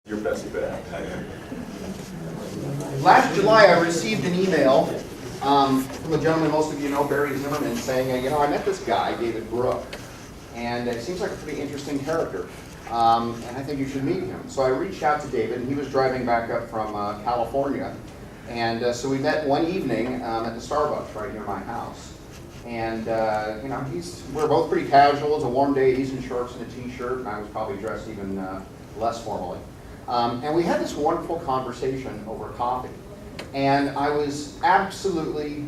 Your best bet. Last July, I received an email from a gentleman most of you know, Barry Zimmerman, saying, I met this guy, David Brooke, and it seems like a pretty interesting character, and I think you should meet him. So I reached out to David, and he was driving back up from California, and so we met one evening at the Starbucks right near my house. And we're both pretty casual. It's a warm day. He's in shorts and a t-shirt, and I was probably dressed even less formally. And we had this wonderful conversation over coffee. And I was absolutely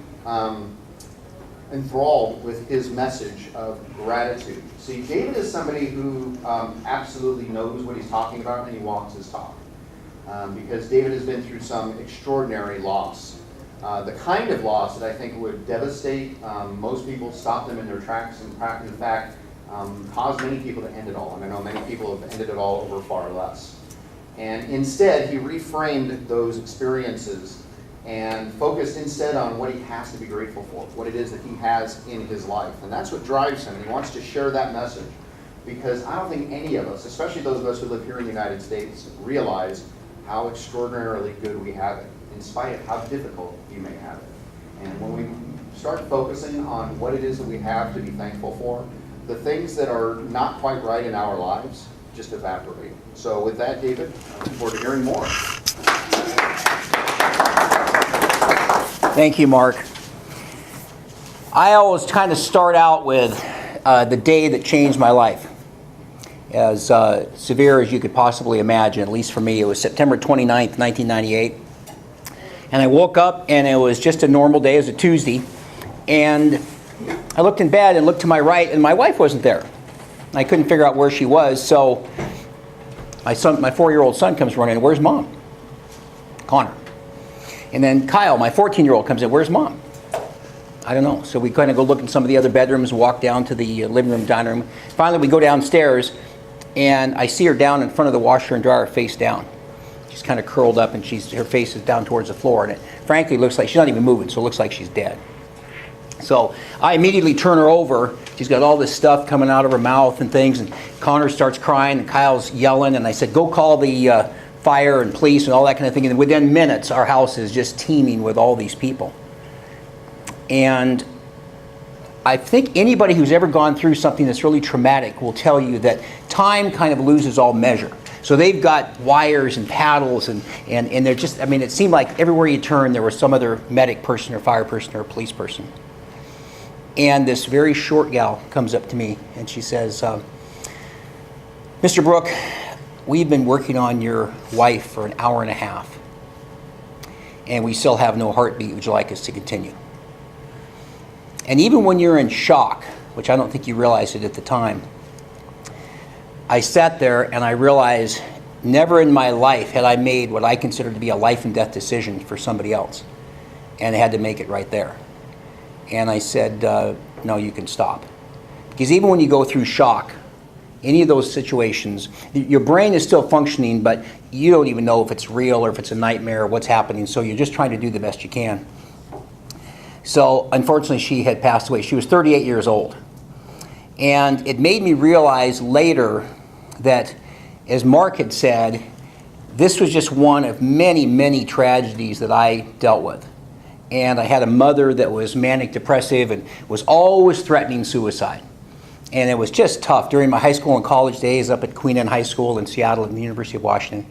enthralled with his message of gratitude. See, David is somebody who absolutely knows what he's talking about, and he walks his talk. Because David has been through some extraordinary loss. The kind of loss that I think would devastate most people, stop them in their tracks, and in fact, cause many people to end it all. And I know many people have ended it all over far less. And instead, he reframed those experiences and focused instead on what he has to be grateful for, what it is that he has in his life. And that's what drives him. He wants to share that message because I don't think any of us, especially those of us who live here in the United States, realize how extraordinarily good we have it, in spite of how difficult you may have it. And when we start focusing on what it is that we have to be thankful for, the things that are not quite right in our lives just evaporate. So with that, David, I look forward to hearing more. Thank you, Mark. I always kind of start out with the day that changed my life. As severe as you could possibly imagine, at least for me, it was September 29th, 1998. And I woke up and it was just a normal day, it was a Tuesday. And I looked in bed and looked to my right and my wife wasn't there. I couldn't figure out where she was, so my 4-year-old son comes running in, "Where's Mom?" Connor. And then Kyle, my 14-year-old, comes in, "Where's Mom?" I don't know. So we kind of go look in some of the other bedrooms, walk down to the living room, dining room. Finally, we go downstairs, and I see her down in front of the washer and dryer, face down. She's kind of curled up, and her face is down towards the floor, and it frankly looks like she's not even moving, so it looks like she's dead. So I immediately turn her over. She's got all this stuff coming out of her mouth and things, and Connor starts crying, and Kyle's yelling, and I said, "Go call the fire and police," and all that kind of thing. And within minutes, our house is just teeming with all these people. And I think anybody who's ever gone through something that's really traumatic will tell you that time kind of loses all measure. So they've got wires and paddles, and they're just, it seemed like everywhere you turn, there was some other medic person or fire person or police person. And this very short gal comes up to me, and she says, "Mr. Brooke, we've been working on your wife for an hour and a half, and we still have no heartbeat. Would you like us to continue?" And even when you're in shock, which I don't think you realized it at the time, I sat there and I realized never in my life had I made what I considered to be a life and death decision for somebody else. And I had to make it right there. And I said, "No, you can stop." Because even when you go through shock, any of those situations, your brain is still functioning, but you don't even know if it's real or if it's a nightmare or what's happening. So you're just trying to do the best you can. So unfortunately, she had passed away. She was 38 years old. And it made me realize later that, as Mark had said, this was just one of many, many tragedies that I dealt with. And I had a mother that was manic depressive and was always threatening suicide. And it was just tough during my high school and college days up at Queen Anne High School in Seattle and the University of Washington.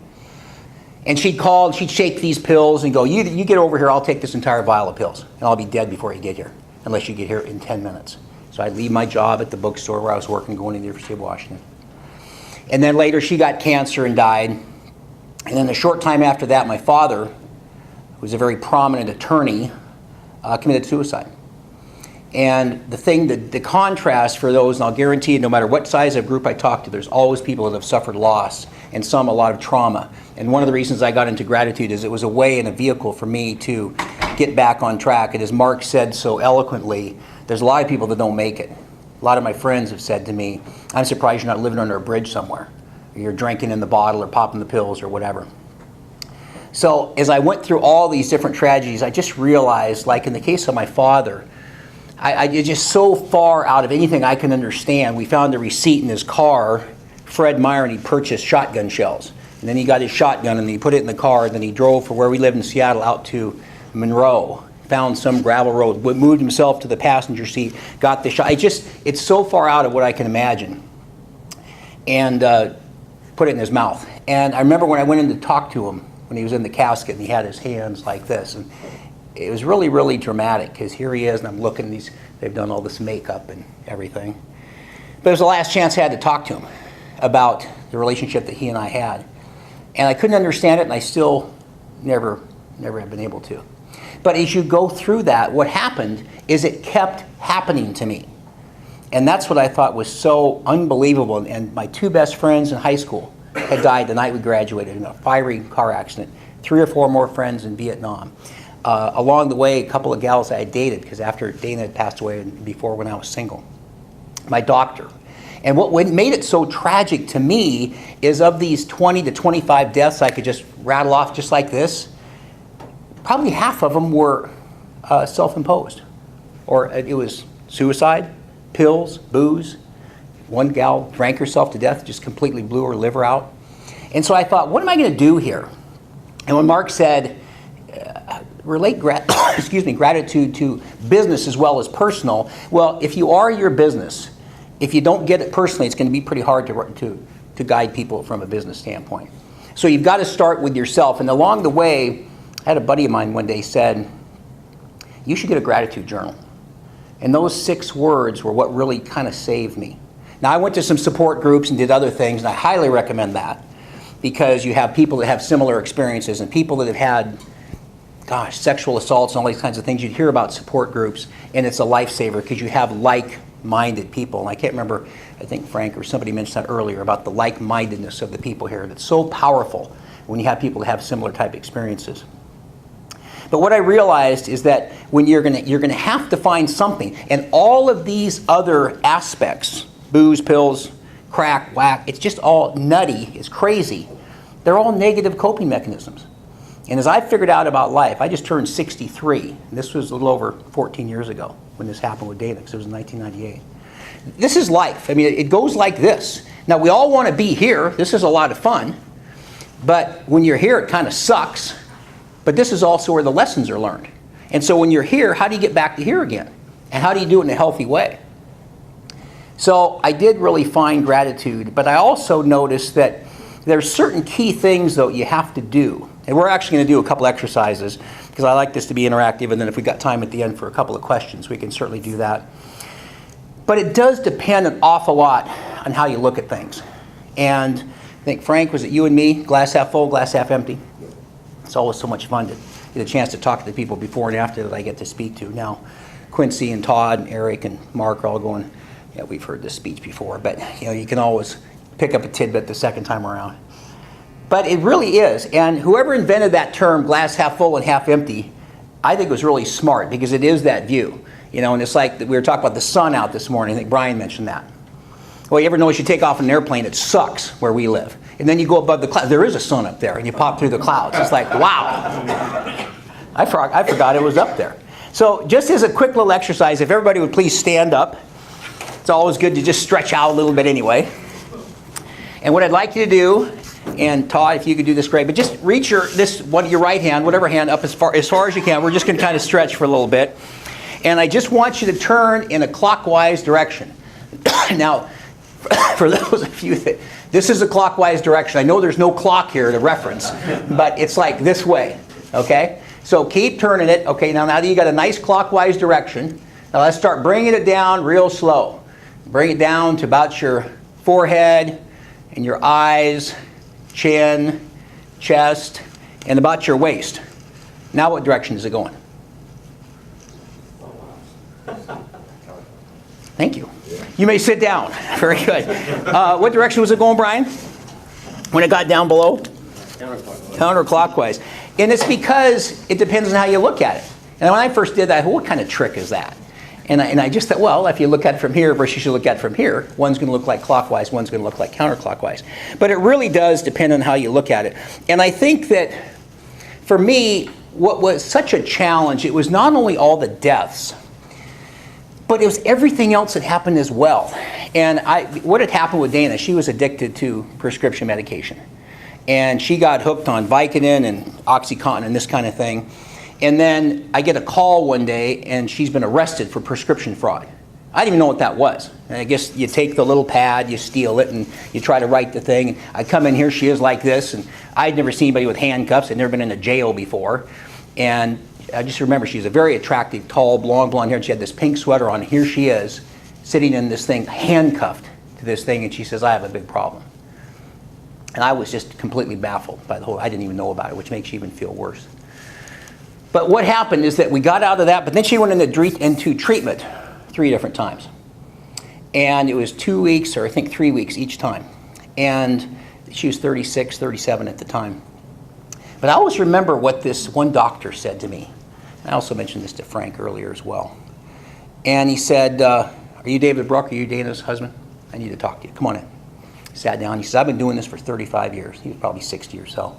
And she'd call and she'd shake these pills and go, you get over here, I'll take this entire vial of pills. And I'll be dead before you get here, unless you get here in 10 minutes. So I'd leave my job at the bookstore where I was working, going to the University of Washington. And then later she got cancer and died. And then a short time after that, my father, who was a very prominent attorney, committed suicide. And the contrast for those, and I'll guarantee you, no matter what size of group I talk to, there's always people that have suffered loss and some a lot of trauma. And one of the reasons I got into gratitude is it was a way and a vehicle for me to get back on track. And as Mark said so eloquently, there's a lot of people that don't make it. A lot of my friends have said to me, "I'm surprised you're not living under a bridge somewhere. Or you're drinking in the bottle or popping the pills or whatever." So as I went through all these different tragedies, I just realized, like in the case of my father, I just so far out of anything I can understand. We found a receipt in his car. Fred Meyer, and he purchased shotgun shells And then he got his shotgun and he put it in the car, and then he drove from where we lived in Seattle out to Monroe, found some gravel road, moved himself to the passenger seat, got the shot. It's so far out of what I can imagine. And put it in his mouth. And I remember when I went in to talk to him, when he was in the casket and he had his hands like this. And it was really, really dramatic, because here he is, and I'm looking, they've done all this makeup and everything. But it was the last chance I had to talk to him about the relationship that he and I had. And I couldn't understand it, and I still never have been able to. But as you go through that, what happened is it kept happening to me. And that's what I thought was so unbelievable. And my two best friends in high school had died the night we graduated in a fiery car accident. 3 or 4 more friends in Vietnam. Along the way, a couple of gals I had dated, because after Dana had passed away and before when I was single. My doctor. And what made it so tragic to me is, of these 20 to 25 deaths I could just rattle off just like this, probably half of them were self-imposed. Or it was suicide, pills, booze. One gal drank herself to death, just completely blew her liver out. And so I thought, what am I going to do here? And when Mark said, relate gratitude to business as well as personal, well, if you are your business, if you don't get it personally, it's going to be pretty hard to guide people from a business standpoint. So you've got to start with yourself. And along the way, I had a buddy of mine one day said, you should get a gratitude journal. And those 6 words were what really kind of saved me. Now, I went to some support groups and did other things, and I highly recommend that, because you have people that have similar experiences and people that have had, sexual assaults and all these kinds of things. You'd hear about support groups, and it's a lifesaver because you have like-minded people. And I can't remember, I think Frank or somebody mentioned that earlier about the like-mindedness of the people here. That's so powerful when you have people that have similar type experiences. But what I realized is that when you're gonna have to find something, and all of these other aspects, booze, pills, crack, whack, it's just all nutty, it's crazy. They're all negative coping mechanisms. And as I figured out about life, I just turned 63, and this was a little over 14 years ago when this happened with Dana, because it was in 1998. This is life. I mean, it goes like this. Now, we all want to be here. This is a lot of fun. But when you're here, it kind of sucks. But this is also where the lessons are learned. And so when you're here, how do you get back to here again? And how do you do it in a healthy way? So I did really find gratitude, but I also noticed that there's certain key things, though, you have to do. And we're actually going to do a couple exercises, because I like this to be interactive, and then if we've got time at the end for a couple of questions, we can certainly do that. But it does depend an awful lot on how you look at things. And I think, Frank, was it you and me? Glass half full, glass half empty? It's always so much fun to get a chance to talk to the people before and after that I get to speak to. Now, Quincy and Todd and Eric and Mark are all going, yeah, we've heard this speech before, but you can always pick up a tidbit the second time around. But it really is, and whoever invented that term, glass half full and half empty, I think was really smart, because it is that view. And it's like we were talking about the sun out this morning. I think Brian mentioned that. Well, you ever notice you take off in an airplane, it sucks where we live. And then you go above the clouds. There is a sun up there, and you pop through the clouds. It's like, wow. I forgot it was up there. So just as a quick little exercise, if everybody would please stand up. It's always good to just stretch out a little bit anyway. And what I'd like you to do, and Todd, if you could do this, great, but just reach your right hand, whatever hand, up as far as you can. We're just going to kind of stretch for a little bit. And I just want you to turn in a clockwise direction. Now, for those of you that, this is a clockwise direction. I know there's no clock here to reference, but it's like this way, okay? So keep turning it. Okay, now that you got a nice clockwise direction, now let's start bringing it down real slow. Bring it down to about your forehead and your eyes, chin, chest, and about your waist. Now what direction is it going? Thank you. You may sit down. Very good. What direction was it going, Brian? When it got down below? Counterclockwise. And it's because it depends on how you look at it. And when I first did that, what kind of trick is that? And I just thought, well, if you look at it from here versus you look at it from here, one's going to look like clockwise, one's going to look like counterclockwise. But it really does depend on how you look at it. And I think that, for me, what was such a challenge, it was not only all the deaths, but it was everything else that happened as well. And what had happened with Dana, she was addicted to prescription medication. And she got hooked on Vicodin and OxyContin and this kind of thing. And then I get a call one day, and she's been arrested for prescription fraud. I didn't even know what that was. And I guess you take the little pad, you steal it, and you try to write the thing. And I come in here, she is like this, and I'd never seen anybody with handcuffs. I'd never been in a jail before. And I just remember she's a very attractive, tall, blonde hair, and she had this pink sweater on. Here she is, sitting in this thing, handcuffed to this thing, and she says, I have a big problem. And I was just completely baffled by the whole, I didn't even know about it, which makes you even feel worse. But what happened is that we got out of that, but then she went into treatment 3 different times. And it was 2 weeks, or I think 3 weeks each time. And she was 36, 37 at the time. But I always remember what this one doctor said to me. I also mentioned this to Frank earlier as well. And he said, are you David Brooke? Are you Dana's husband? I need to talk to you. Come on in. He sat down. He said, I've been doing this for 35 years. He was probably 60 or so.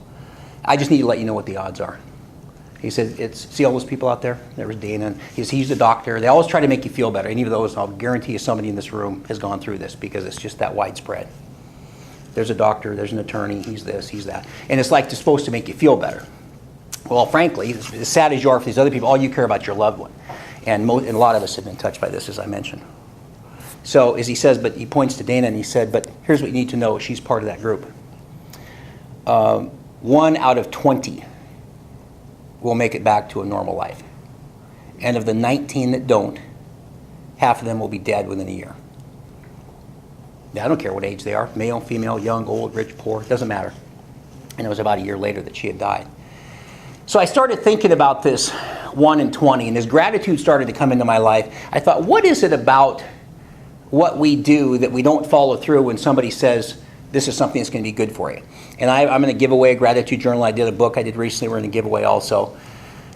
I just need to let you know what the odds are. He said, see all those people out there? There was Dana. And he's the doctor. They always try to make you feel better. Any of those, I'll guarantee you somebody in this room has gone through this because it's just that widespread. There's a doctor, there's an attorney, he's this, he's that. And it's like they're supposed to make you feel better. Well, frankly, as sad as you are for these other people, all you care about is your loved one. And a lot of us have been touched by this, as I mentioned. So as he says, but he points to Dana and he said, but here's what you need to know. She's part of that group. 1 out of 20 will make it back to a normal life. And of the 19 that don't, half of them will be dead within a year. Now, I don't care what age they are, male, female, young, old, rich, poor, it doesn't matter. And it was about a year later that she had died. So I started thinking about this 1 in 20, and as gratitude started to come into my life, I thought, what is it about what we do that we don't follow through when somebody says, this is something that's going to be good for you? And I'm going to give away a gratitude journal. I did a book I did recently we're going to give away also,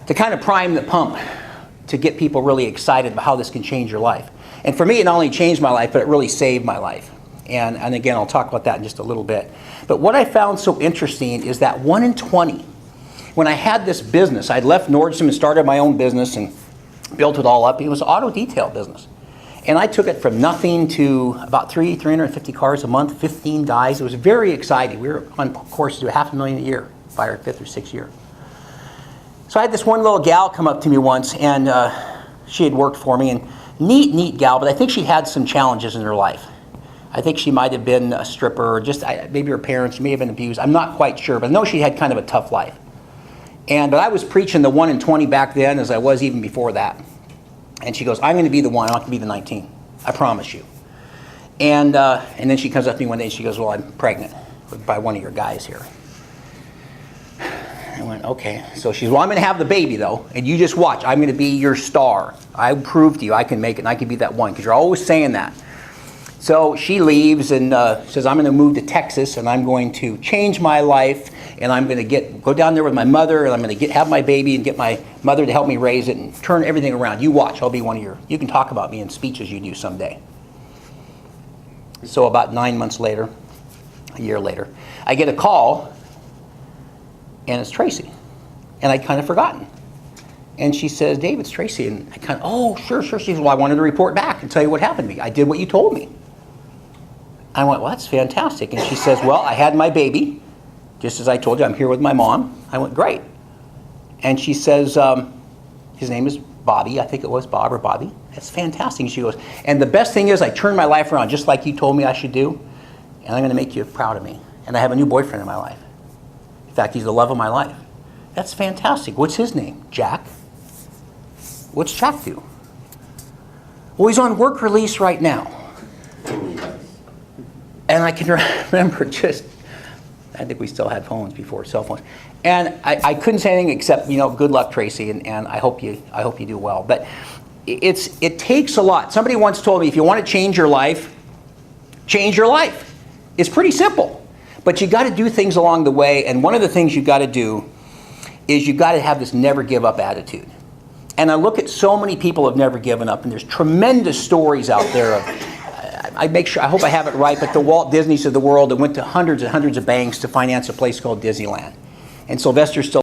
to kind of prime the pump, to get people really excited about how this can change your life. And for me, it not only changed my life, but it really saved my life. And again, I'll talk about that in just a little bit. But what I found so interesting is that 1 in 20, when I had this business, I'd left Nordstrom and started my own business and built it all up. It was an auto detail business. And I took it from nothing to about 350 cars a month, 15 guys. It was very exciting. We were on course to do $500,000 a year by our 5th or 6th year. So I had this one little gal come up to me once, and she had worked for me. And neat gal, but I think she had some challenges in her life. I think she might have been a stripper, or just maybe her parents may have been abused. I'm not quite sure, but I know she had kind of a tough life. But I was preaching the 1 in 20 back then, as I was even before that. And she goes, I'm going to be the one, I'm not going to be the 19. I promise you. And then she comes up to me one day and she goes, well, I'm pregnant by one of your guys here. I went, okay. So she goes, well, I'm going to have the baby though, and you just watch. I'm going to be your star. I prove to you I can make it, and I can be that one, because you're always saying that. So she leaves and says, I'm going to move to Texas, and I'm going to change my life, and I'm going to go down there with my mother, and I'm going to have my baby and get my mother to help me raise it and turn everything around. You watch. I'll be one of you can talk about me in speeches you do someday. So about 9 months later, a year later, I get a call, and it's Tracy. And I'd kind of forgotten. And she says, Dave, it's Tracy. And I kind of, oh, sure. She says, well, I wanted to report back and tell you what happened to me. I did what you told me. I went, well, that's fantastic. And she says, well, I had my baby, just as I told you. I'm here with my mom. I went, great. And she says, his name is Bobby. I think it was Bob or Bobby. That's fantastic. And she goes, and the best thing is I turned my life around just like you told me I should do, and I'm going to make you proud of me. And I have a new boyfriend in my life. In fact, he's the love of my life. That's fantastic. What's his name? Jack. What's Jack do? Well, he's on work release right now. And I can remember I think we still had phones before cell phones. And I couldn't say anything except, good luck, Tracy, and I hope you do well. But it takes a lot. Somebody once told me, if you want to change your life, change your life. It's pretty simple. But you got to do things along the way, and one of the things you got to do is you got to have this never give up attitude. And I look at so many people who have never given up, and there's tremendous stories out there of, I hope I have it right, but the Walt Disneys of the world that went to hundreds and hundreds of banks to finance a place called Disneyland. And Sylvester Stallone